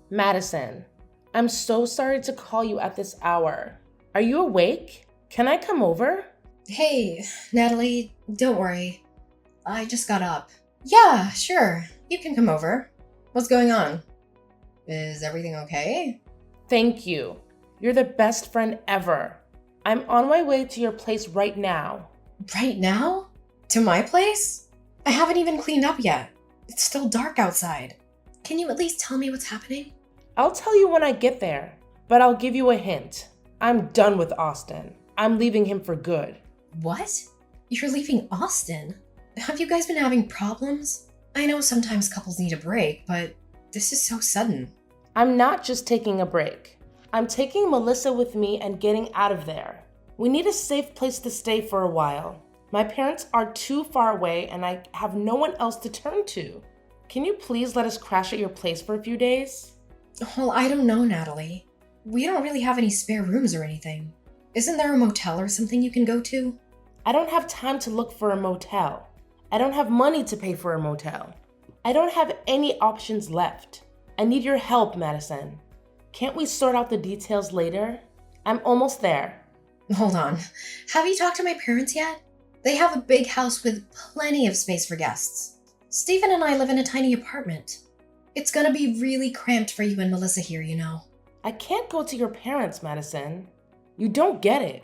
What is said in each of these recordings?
Madison, I'm so sorry to call you at this hour. Are you awake? Can I come over? Hey, Natalie, don't worry. I just got up. Yeah, sure. You can come over. What's going on? Is everything okay? Thank you. You're the best friend ever. I'm on my way to your place right now. Right now? To my place? I haven't even cleaned up yet. It's still dark outside. Can you at least tell me what's happening? I'll tell you when I get there, but I'll give you a hint. I'm done with Austin. I'm leaving him for good. What? You're leaving Austin? Have you guys been having problems? I know sometimes couples need a break, but this is so sudden. I'm not just taking a break. I'm taking Melissa with me and getting out of there. We need a safe place to stay for a while. My parents are too far away and I have no one else to turn to. Can you please let us crash at your place for a few days? Well, I don't know, Natalie. We don't really have any spare rooms or anything. Isn't there a motel or something you can go to? I don't have time to look for a motel. I don't have money to pay for a motel. I don't have any options left. I need your help, Madison. Can't we sort out the details later? I'm almost there. Hold on. Have you talked to my parents yet? They have a big house with plenty of space for guests. Stephen and I live in a tiny apartment. It's gonna be really cramped for you and Melissa here, you know. I can't go to your parents, Madison. You don't get it.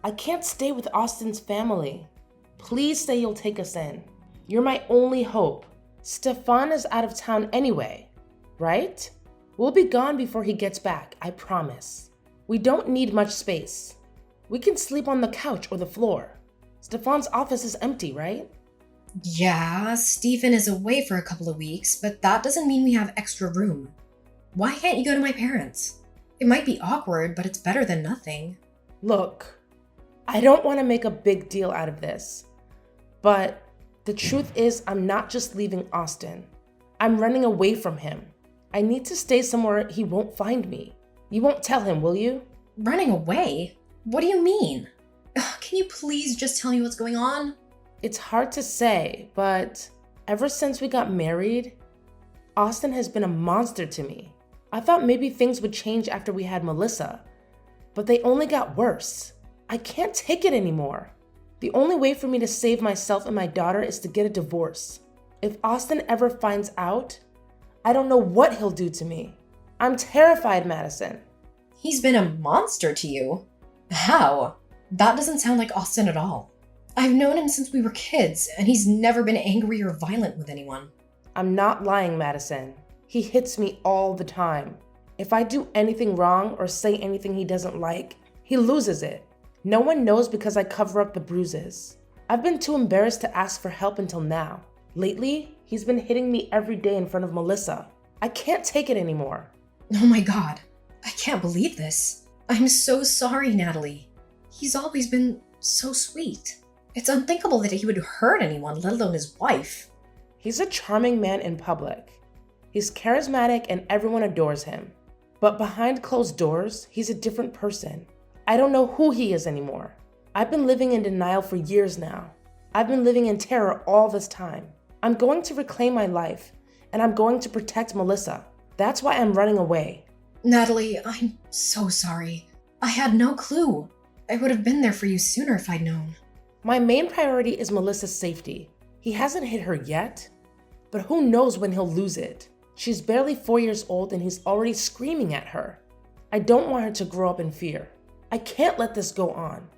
I can't stay with Austin's family. Please say you'll take us in. You're my only hope. Stefan is out of town anyway, right? We'll be gone before he gets back, I promise. We don't need much space. We can sleep on the couch or the floor. Stefan's office is empty, right? Yeah, Stephen is away for a couple of weeks, but that doesn't mean we have extra room. Why can't you go to my parents? It might be awkward, but it's better than nothing. Look, I don't want to make a big deal out of this, but the truth is I'm not just leaving Austin. I'm running away from him. I need to stay somewhere he won't find me. You won't tell him, will you? Running away? What do you mean? Ugh, can you please just tell me what's going on? It's hard to say, but ever since we got married, Austin has been a monster to me. I thought maybe things would change after we had Melissa, but they only got worse. I can't take it anymore. The only way for me to save myself and my daughter is to get a divorce. If Austin ever finds out, I don't know what he'll do to me. I'm terrified, Madison. He's been a monster to you? How? That doesn't sound like Austin at all. I've known him since we were kids, and he's never been angry or violent with anyone. I'm not lying, Madison. He hits me all the time. If I do anything wrong or say anything he doesn't like, he loses it. No one knows because I cover up the bruises. I've been too embarrassed to ask for help until now. Lately, he's been hitting me every day in front of Melissa. I can't take it anymore. Oh my god, I can't believe this. I'm so sorry, Natalie. He's always been so sweet. It's unthinkable that he would hurt anyone, let alone his wife. He's a charming man in public. He's charismatic and everyone adores him. But behind closed doors, he's a different person. I don't know who he is anymore. I've been living in denial for years now. I've been living in terror all this time. I'm going to reclaim my life, and I'm going to protect Melissa. That's why I'm running away. Natalie, I'm so sorry. I had no clue. I would have been there for you sooner if I'd known. My main priority is Melissa's safety. He hasn't hit her yet, but who knows when he'll lose it. She's barely 4 years old and he's already screaming at her. I don't want her to grow up in fear. I can't let this go on.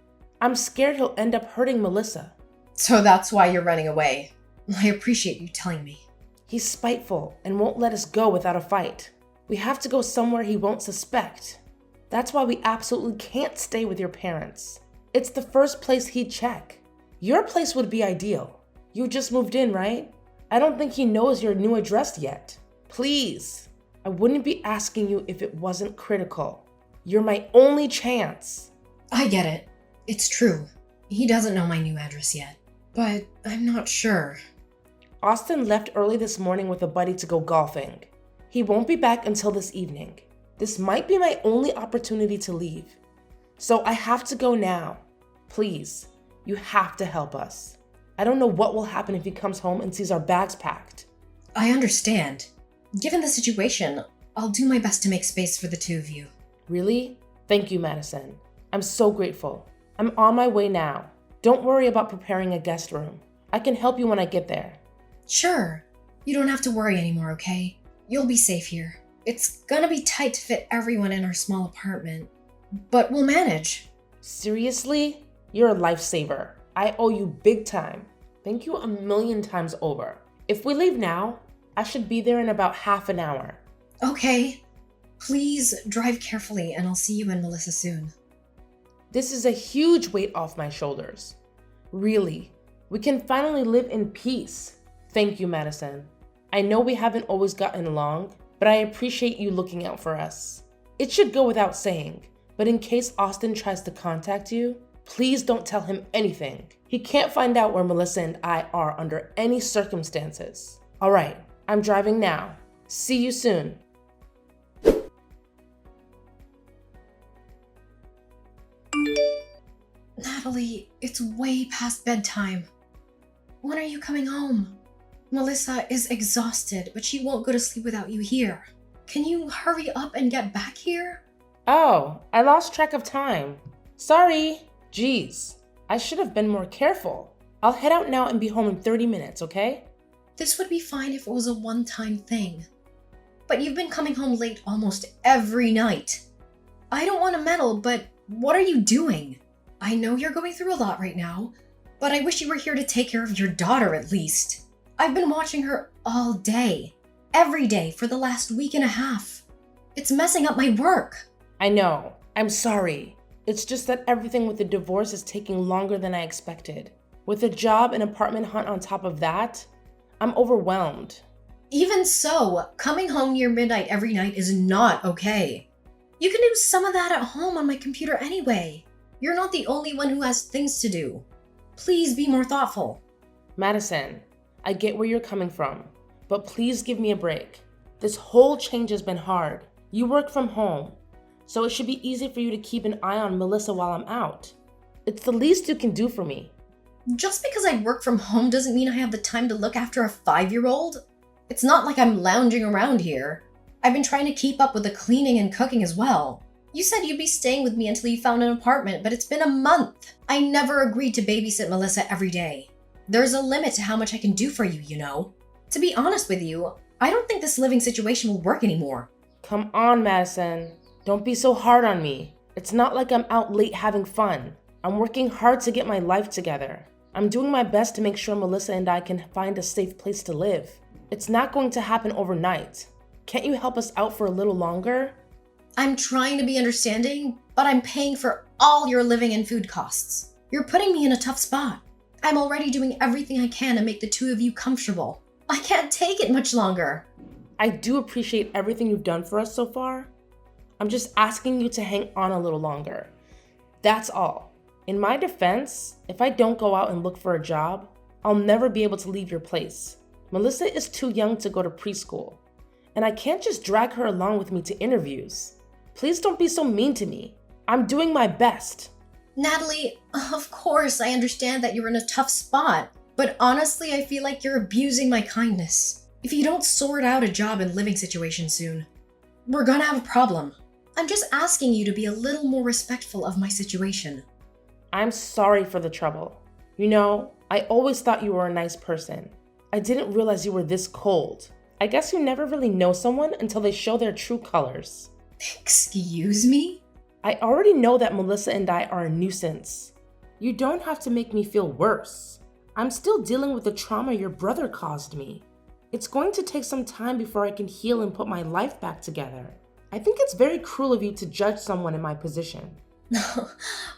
I'm scared he'll end up hurting Melissa. So that's why you're running away. I appreciate you telling me. He's spiteful and won't let us go without a fight. We have to go somewhere he won't suspect. That's why we absolutely can't stay with your parents. It's the first place he'd check. Your place would be ideal. You just moved in, right? I don't think he knows your new address yet. Please, I wouldn't be asking you if it wasn't critical. You're my only chance. I get it. It's true. He doesn't know my new address yet. But I'm not sure. Austin left early this morning with a buddy to go golfing. He won't be back until this evening. This might be my only opportunity to leave. So I have to go now. Please, you have to help us. I don't know what will happen if he comes home and sees our bags packed. I understand. Given the situation, I'll do my best to make space for the two of you. Really? Thank you, Madison. I'm so grateful. I'm on my way now. Don't worry about preparing a guest room. I can help you when I get there. Sure. You don't have to worry anymore, okay? You'll be safe here. It's gonna be tight to fit everyone in our small apartment, but we'll manage. Seriously? You're a lifesaver. I owe you big time. Thank you 1,000,000 times over. If we leave now, I should be there in about half an hour. Okay. Please drive carefully and I'll see you and Melissa soon. This is a huge weight off my shoulders. Really, we can finally live in peace. Thank you, Madison. I know we haven't always gotten along, but I appreciate you looking out for us. It should go without saying, but in case Austin tries to contact you, please don't tell him anything. He can't find out where Melissa and I are under any circumstances. All right, I'm driving now. See you soon. Natalie, it's way past bedtime. When are you coming home? Melissa is exhausted, but she won't go to sleep without you here. Can you hurry up and get back here? Oh, I lost track of time. Sorry. Geez, I should have been more careful. I'll head out now and be home in 30 minutes, okay? This would be fine if it was a one-time thing. But you've been coming home late almost every night. I don't want to meddle, but what are you doing? I know you're going through a lot right now, but I wish you were here to take care of your daughter at least. I've been watching her all day, every day for the last week and a half. It's messing up my work. I know. I'm sorry. It's just that everything with the divorce is taking longer than I expected. With a job and apartment hunt on top of that, I'm overwhelmed. Even so, coming home near midnight every night is not okay. You can do some of that at home on my computer anyway. You're not the only one who has things to do. Please be more thoughtful. Madison, I get where you're coming from, but please give me a break. This whole change has been hard. You work from home, so it should be easy for you to keep an eye on Melissa while I'm out. It's the least you can do for me. Just because I work from home doesn't mean I have the time to look after a 5-year-old. It's not like I'm lounging around here. I've been trying to keep up with the cleaning and cooking as well. You said you'd be staying with me until you found an apartment, but it's been a month. I never agreed to babysit Melissa every day. There's a limit to how much I can do for you, you know. To be honest with you, I don't think this living situation will work anymore. Come on, Madison. Don't be so hard on me. It's not like I'm out late having fun. I'm working hard to get my life together. I'm doing my best to make sure Melissa and I can find a safe place to live. It's not going to happen overnight. Can't you help us out for a little longer? I'm trying to be understanding, but I'm paying for all your living and food costs. You're putting me in a tough spot. I'm already doing everything I can to make the two of you comfortable. I can't take it much longer. I do appreciate everything you've done for us so far. I'm just asking you to hang on a little longer. That's all. In my defense, if I don't go out and look for a job, I'll never be able to leave your place. Melissa is too young to go to preschool, and I can't just drag her along with me to interviews. Please don't be so mean to me. I'm doing my best. Natalie, of course I understand that you're in a tough spot, but honestly I feel like you're abusing my kindness. If you don't sort out a job and living situation soon, we're gonna have a problem. I'm just asking you to be a little more respectful of my situation. I'm sorry for the trouble. You know, I always thought you were a nice person. I didn't realize you were this cold. I guess you never really know someone until they show their true colors. Excuse me? I already know that Melissa and I are a nuisance. You don't have to make me feel worse. I'm still dealing with the trauma your brother caused me. It's going to take some time before I can heal and put my life back together. I think it's very cruel of you to judge someone in my position.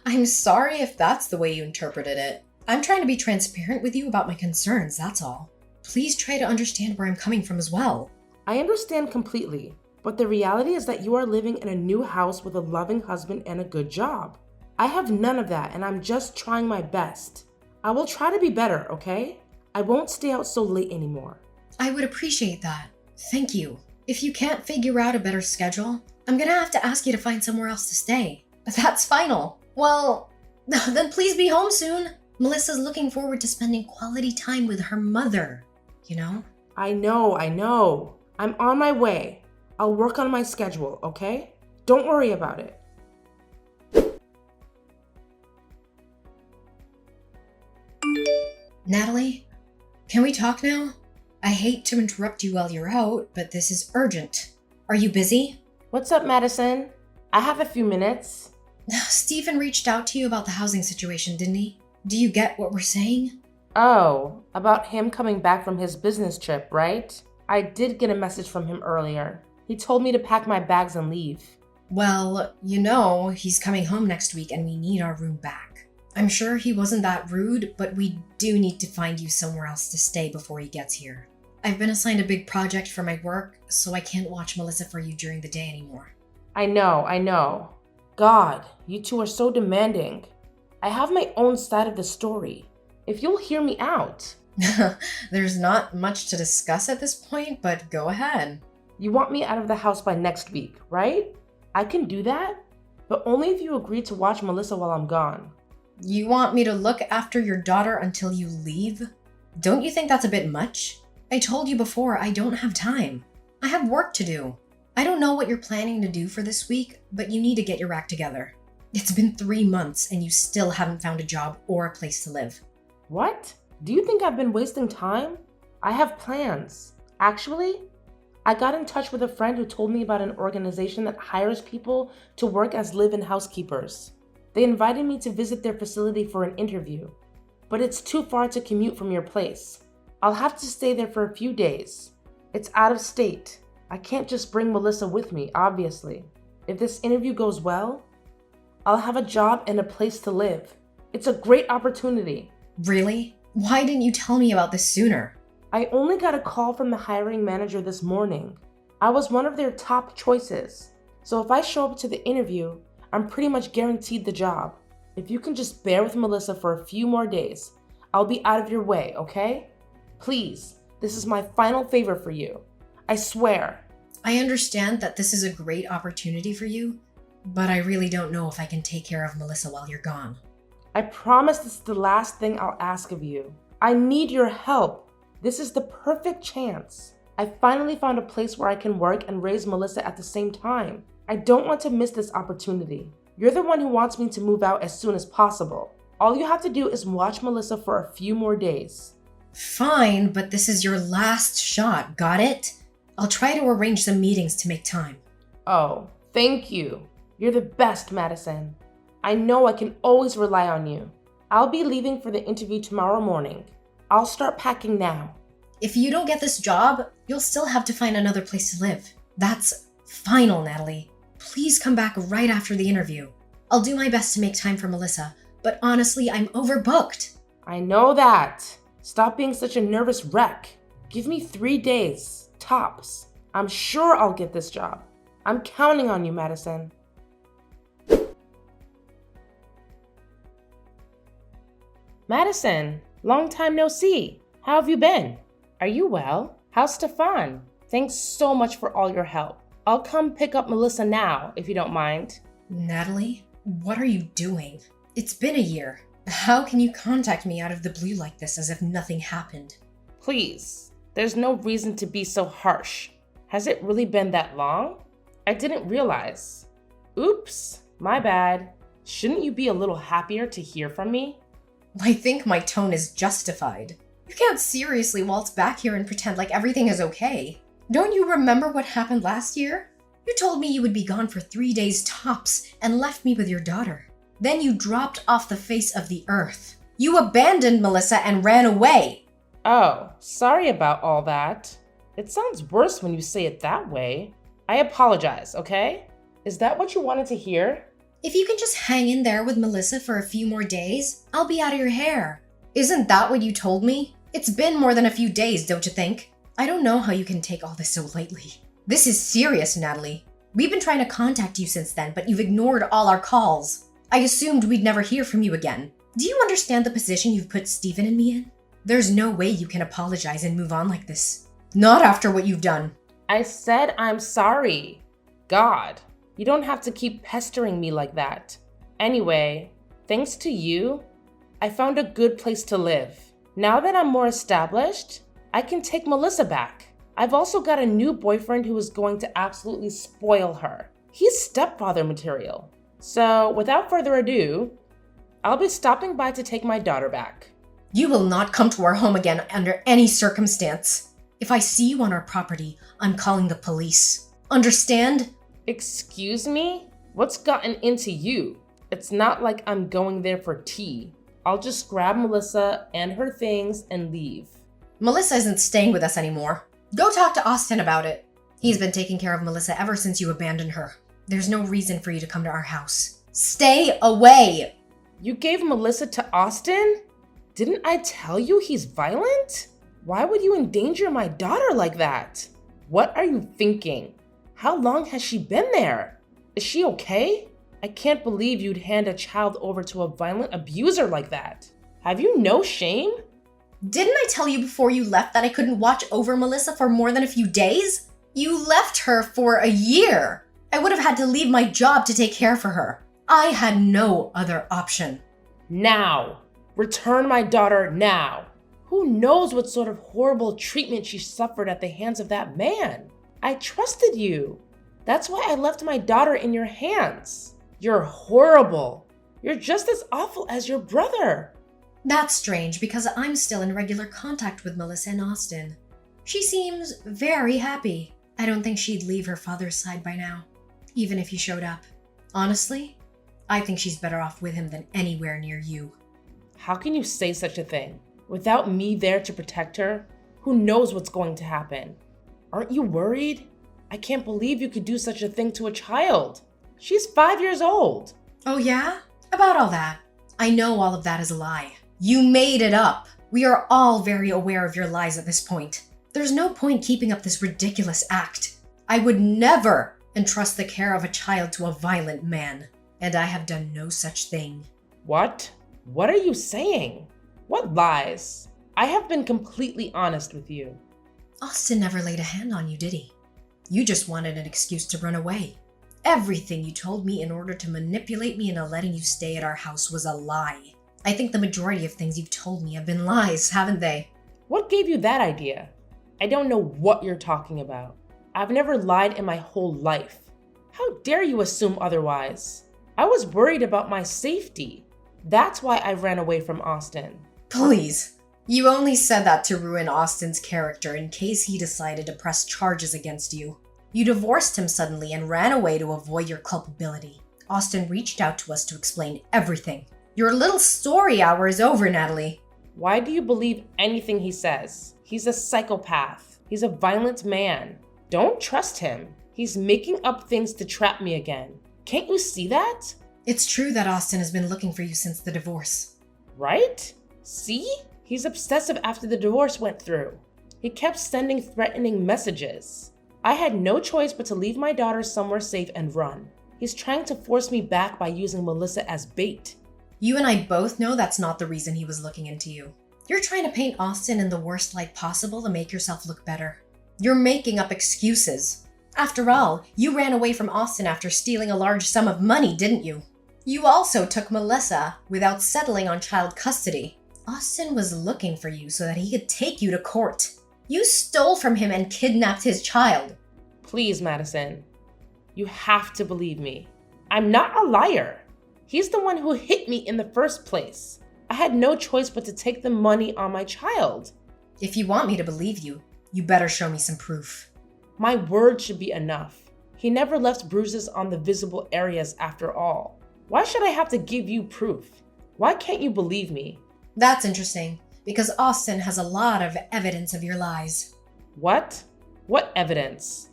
I'm sorry if that's the way you interpreted it. I'm trying to be transparent with you about my concerns, that's all. Please try to understand where I'm coming from as well. I understand completely, but the reality is that you are living in a new house with a loving husband and a good job. I have none of that, and I'm just trying my best. I will try to be better, okay? I won't stay out so late anymore. I would appreciate that. Thank you. If you can't figure out a better schedule, I'm gonna have to ask you to find somewhere else to stay. That's final. Well, then please be home soon. Melissa's looking forward to spending quality time with her mother, you know? I know. I'm on my way. I'll work on my schedule, okay? Don't worry about it. Natalie, can we talk now? I hate to interrupt you while you're out, but this is urgent. Are you busy? What's up, Madison? I have a few minutes. Stephen reached out to you about the housing situation, didn't he? Do you get what we're saying? Oh, about him coming back from his business trip, right? I did get a message from him earlier. He told me to pack my bags and leave. Well, he's coming home next week and we need our room back. I'm sure he wasn't that rude, but we do need to find you somewhere else to stay before he gets here. I've been assigned a big project for my work, so I can't watch Melissa for you during the day anymore. I know. God, you two are so demanding. I have my own side of the story. If you'll hear me out. There's not much to discuss at this point, but go ahead. You want me out of the house by next week, right? I can do that, but only if you agree to watch Melissa while I'm gone. You want me to look after your daughter until you leave? Don't you think that's a bit much? I told you before, I don't have time. I have work to do. I don't know what you're planning to do for this week, but you need to get your act together. It's been 3 months and you still haven't found a job or a place to live. What? Do you think I've been wasting time? I have plans. Actually, I got in touch with a friend who told me about an organization that hires people to work as live-in housekeepers. They invited me to visit their facility for an interview, but it's too far to commute from your place. I'll have to stay there for a few days. It's out of state. I can't just bring Melissa with me, obviously. If this interview goes well, I'll have a job and a place to live. It's a great opportunity. Really? Why didn't you tell me about this sooner? I only got a call from the hiring manager this morning. I was one of their top choices. So if I show up to the interview, I'm pretty much guaranteed the job. If you can just bear with Melissa for a few more days, I'll be out of your way, okay? Please, this is my final favor for you. I swear. I understand that this is a great opportunity for you, but I really don't know if I can take care of Melissa while you're gone. I promise this is the last thing I'll ask of you. I need your help. This is the perfect chance. I finally found a place where I can work and raise Melissa at the same time. I don't want to miss this opportunity. You're the one who wants me to move out as soon as possible. All you have to do is watch Melissa for a few more days. Fine, but this is your last shot, got it? I'll try to arrange some meetings to make time. Oh, thank you. You're the best, Madison. I know I can always rely on you. I'll be leaving for the interview tomorrow morning. I'll start packing now. If you don't get this job, you'll still have to find another place to live. That's final, Natalie. Please come back right after the interview. I'll do my best to make time for Melissa, but honestly, I'm overbooked. I know that. Stop being such a nervous wreck. Give me 3 days, tops. I'm sure I'll get this job. I'm counting on you, Madison. Madison, long time no see. How have you been? Are you well? How's Stefan? Thanks so much for all your help. I'll come pick up Melissa now, if you don't mind. Natalie, what are you doing? It's been a year. How can you contact me out of the blue like this as if nothing happened? Please, there's no reason to be so harsh. Has it really been that long? I didn't realize. Oops, my bad. Shouldn't you be a little happier to hear from me? I think my tone is justified. You can't seriously waltz back here and pretend like everything is okay. Don't you remember what happened last year? You told me you would be gone for 3 days tops and left me with your daughter. Then you dropped off the face of the earth. You abandoned Melissa and ran away. Oh, sorry about all that. It sounds worse when you say it that way. I apologize, okay? Is that what you wanted to hear? If you can just hang in there with Melissa for a few more days, I'll be out of your hair. Isn't that what you told me? It's been more than a few days, don't you think? I don't know how you can take all this so lightly. This is serious, Natalie. We've been trying to contact you since then, but you've ignored all our calls. I assumed we'd never hear from you again. Do you understand the position you've put Stephen and me in? There's no way you can apologize and move on like this. Not after what you've done. I said I'm sorry. God, you don't have to keep pestering me like that. Anyway, thanks to you, I found a good place to live. Now that I'm more established, I can take Melissa back. I've also got a new boyfriend who is going to absolutely spoil her. He's stepfather material. So without further ado, I'll be stopping by to take my daughter back. You will not come to our home again under any circumstance. If I see you on our property, I'm calling the police. Understand? Excuse me? What's gotten into you? It's not like I'm going there for tea. I'll just grab Melissa and her things and leave. Melissa isn't staying with us anymore. Go talk to Austin about it. He's been taking care of Melissa ever since you abandoned her. There's no reason for you to come to our house. Stay away! You gave Melissa to Austin? Didn't I tell you he's violent? Why would you endanger my daughter like that? What are you thinking? How long has she been there? Is she okay? I can't believe you'd hand a child over to a violent abuser like that. Have you no shame? Didn't I tell you before you left that I couldn't watch over Melissa for more than a few days? You left her for a year. I would have had to leave my job to take care for her. I had no other option. Now! Return my daughter now! Who knows what sort of horrible treatment she suffered at the hands of that man? I trusted you. That's why I left my daughter in your hands. You're horrible. You're just as awful as your brother. That's strange because I'm still in regular contact with Melissa and Austin. She seems very happy. I don't think she'd leave her father's side by now, even if he showed up. Honestly, I think she's better off with him than anywhere near you. How can you say such a thing? Without me there to protect her, who knows what's going to happen? Aren't you worried? I can't believe you could do such a thing to a child. She's 5 years old. Oh yeah? About all that. I know all of that is a lie. You made it up. We are all very aware of your lies at this point. There's no point keeping up this ridiculous act. I would never entrust the care of a child to a violent man, and I have done no such thing. What? What are you saying? What lies? I have been completely honest with you. Austin never laid a hand on you, did he? You just wanted an excuse to run away. Everything you told me in order to manipulate me into letting you stay at our house was a lie. I think the majority of things you've told me have been lies, haven't they? What gave you that idea? I don't know what you're talking about. I've never lied in my whole life. How dare you assume otherwise? I was worried about my safety. That's why I ran away from Austin. Please. You only said that to ruin Austin's character in case he decided to press charges against you. You divorced him suddenly and ran away to avoid your culpability. Austin reached out to us to explain everything. Your little story hour is over, Natalie. Why do you believe anything he says? He's a psychopath. He's a violent man. Don't trust him. He's making up things to trap me again. Can't you see that? It's true that Austin has been looking for you since the divorce. Right? See? He's obsessive after the divorce went through. He kept sending threatening messages. I had no choice but to leave my daughter somewhere safe and run. He's trying to force me back by using Melissa as bait. You and I both know that's not the reason he was looking into you. You're trying to paint Austin in the worst light possible to make yourself look better. You're making up excuses. After all, you ran away from Austin after stealing a large sum of money, didn't you? You also took Melissa without settling on child custody. Austin was looking for you so that he could take you to court. You stole from him and kidnapped his child. Please, Madison. You have to believe me. I'm not a liar. He's the one who hit me in the first place. I had no choice but to take the money on my child. If you want me to believe you, you better show me some proof. My word should be enough. He never left bruises on the visible areas after all. Why should I have to give you proof? Why can't you believe me? That's interesting, because Austin has a lot of evidence of your lies. What? What evidence?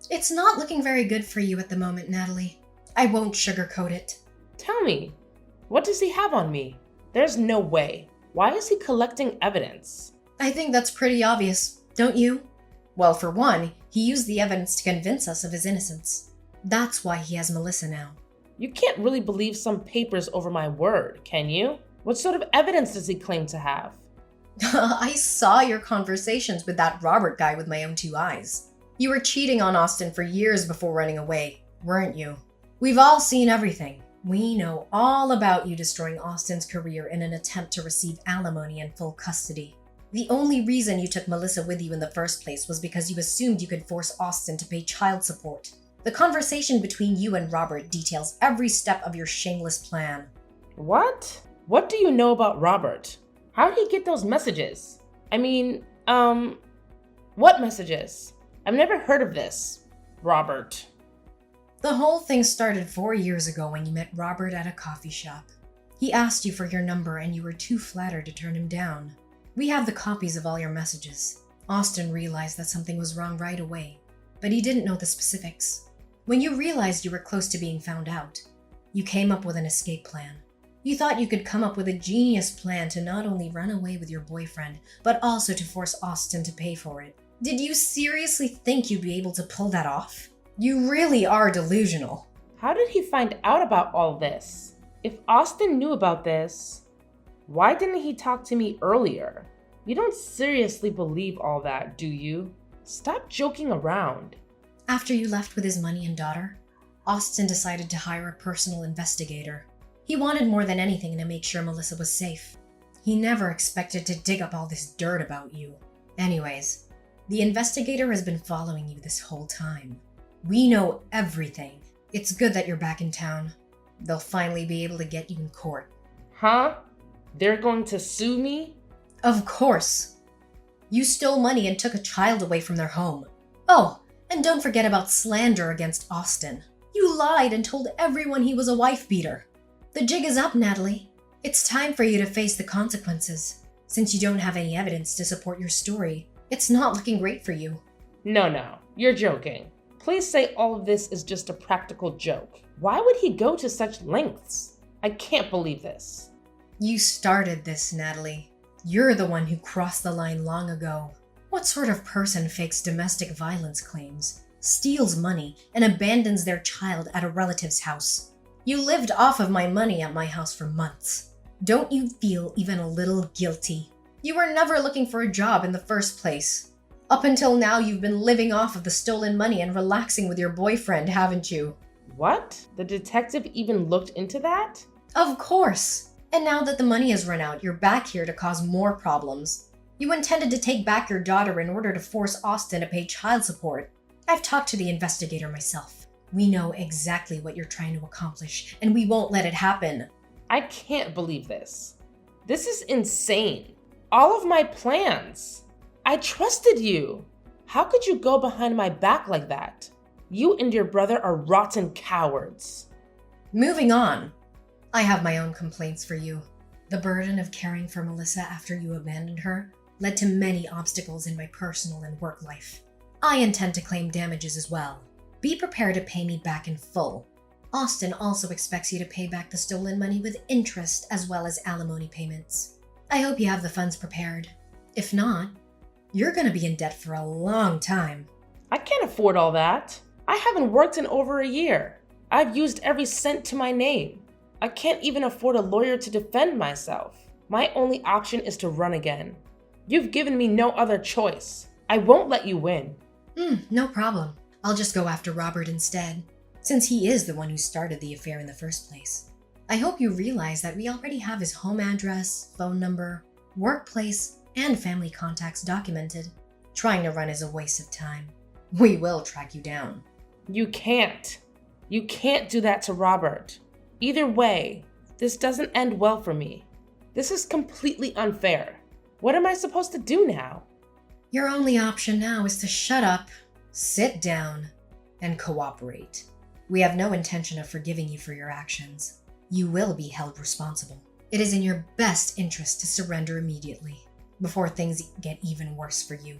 It's not looking very good for you at the moment, Natalie. I won't sugarcoat it. Tell me, what does he have on me? There's no way. Why is he collecting evidence? I think that's pretty obvious, don't you? Well, for one, he used the evidence to convince us of his innocence. That's why he has Melissa now. You can't really believe some papers over my word, can you? What sort of evidence does he claim to have? I saw your conversations with that Robert guy with my own two eyes. You were cheating on Austin for years before running away, weren't you? We've all seen everything. We know all about you destroying Austin's career in an attempt to receive alimony and full custody. The only reason you took Melissa with you in the first place was because you assumed you could force Austin to pay child support. The conversation between you and Robert details every step of your shameless plan. What? What do you know about Robert? How did he get those messages? I mean, what messages? I've never heard of this, Robert. The whole thing started 4 years ago when you met Robert at a coffee shop. He asked you for your number and you were too flattered to turn him down. We have the copies of all your messages. Austin realized that something was wrong right away, but he didn't know the specifics. When you realized you were close to being found out, you came up with an escape plan. You thought you could come up with a genius plan to not only run away with your boyfriend, but also to force Austin to pay for it. Did you seriously think you'd be able to pull that off? You really are delusional. How did he find out about all this? If Austin knew about this, why didn't he talk to me earlier? You don't seriously believe all that, do you? Stop joking around. After you left with his money and daughter, Austin decided to hire a personal investigator. He wanted more than anything to make sure Melissa was safe. He never expected to dig up all this dirt about you. Anyways, the investigator has been following you this whole time. We know everything. It's good that you're back in town. They'll finally be able to get you in court. Huh? They're going to sue me? Of course. You stole money and took a child away from their home. Oh, and don't forget about slander against Austin. You lied and told everyone he was a wife beater. The jig is up, Natalie. It's time for you to face the consequences. Since you don't have any evidence to support your story, it's not looking great for you. No, you're joking. Please say all of this is just a practical joke. Why would he go to such lengths? I can't believe this. You started this, Natalie. You're the one who crossed the line long ago. What sort of person fakes domestic violence claims, steals money, and abandons their child at a relative's house? You lived off of my money at my house for months. Don't you feel even a little guilty? You were never looking for a job in the first place. Up until now, you've been living off of the stolen money and relaxing with your boyfriend, haven't you? What? The detective even looked into that? Of course. And now that the money has run out, you're back here to cause more problems. You intended to take back your daughter in order to force Austin to pay child support. I've talked to the investigator myself. We know exactly what you're trying to accomplish, and we won't let it happen. I can't believe this. This is insane. All of my plans. I trusted you. How could you go behind my back like that? You and your brother are rotten cowards. Moving on. I have my own complaints for you. The burden of caring for Melissa after you abandoned her led to many obstacles in my personal and work life. I intend to claim damages as well. Be prepared to pay me back in full. Austin also expects you to pay back the stolen money with interest as well as alimony payments. I hope you have the funds prepared. If not, you're going to be in debt for a long time. I can't afford all that. I haven't worked in over a year. I've used every cent to my name. I can't even afford a lawyer to defend myself. My only option is to run again. You've given me no other choice. I won't let you win. No problem. I'll just go after Robert instead, since he is the one who started the affair in the first place. I hope you realize that we already have his home address, phone number, workplace, and family contacts documented. Trying to run is a waste of time. We will track you down. You can't. You can't do that to Robert. Either way, this doesn't end well for me. This is completely unfair. What am I supposed to do now? Your only option now is to shut up, sit down, and cooperate. We have no intention of forgiving you for your actions. You will be held responsible. It is in your best interest to surrender immediately, before things get even worse for you.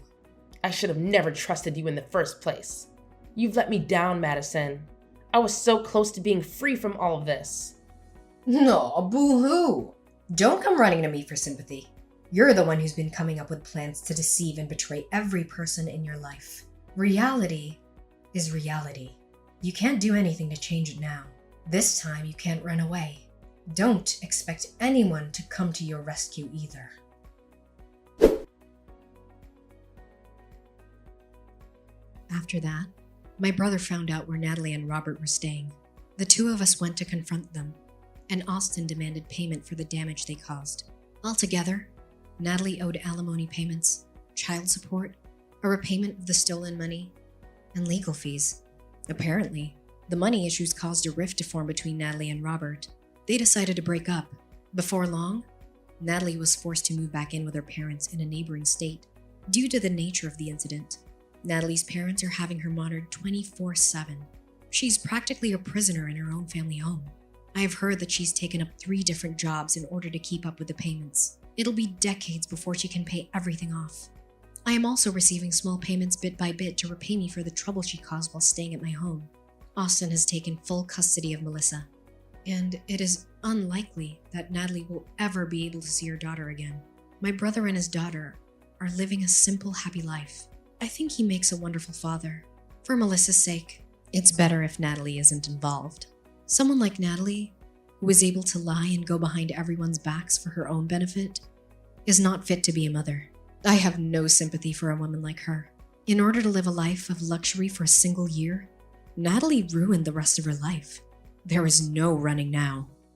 I should have never trusted you in the first place. You've let me down, Madison. I was so close to being free from all of this. No, boo-hoo! Don't come running to me for sympathy. You're the one who's been coming up with plans to deceive and betray every person in your life. Reality is reality. You can't do anything to change it now. This time you can't run away. Don't expect anyone to come to your rescue either. After that, my brother found out where Natalie and Robert were staying. The two of us went to confront them, and Austin demanded payment for the damage they caused. Altogether, Natalie owed alimony payments, child support, a repayment of the stolen money, and legal fees. Apparently, the money issues caused a rift to form between Natalie and Robert. They decided to break up. Before long, Natalie was forced to move back in with her parents in a neighboring state. Due to the nature of the incident, Natalie's parents are having her monitored 24/7. She's practically a prisoner in her own family home. I have heard that she's taken up 3 different jobs in order to keep up with the payments. It'll be decades before she can pay everything off. I am also receiving small payments bit by bit to repay me for the trouble she caused while staying at my home. Austin has taken full custody of Melissa, and it is unlikely that Natalie will ever be able to see her daughter again. My brother and his daughter are living a simple, happy life. I think he makes a wonderful father. For Melissa's sake, it's better if Natalie isn't involved. Someone like Natalie, who is able to lie and go behind everyone's backs for her own benefit, is not fit to be a mother. I have no sympathy for a woman like her. In order to live a life of luxury for a single year, Natalie ruined the rest of her life. There is no running now.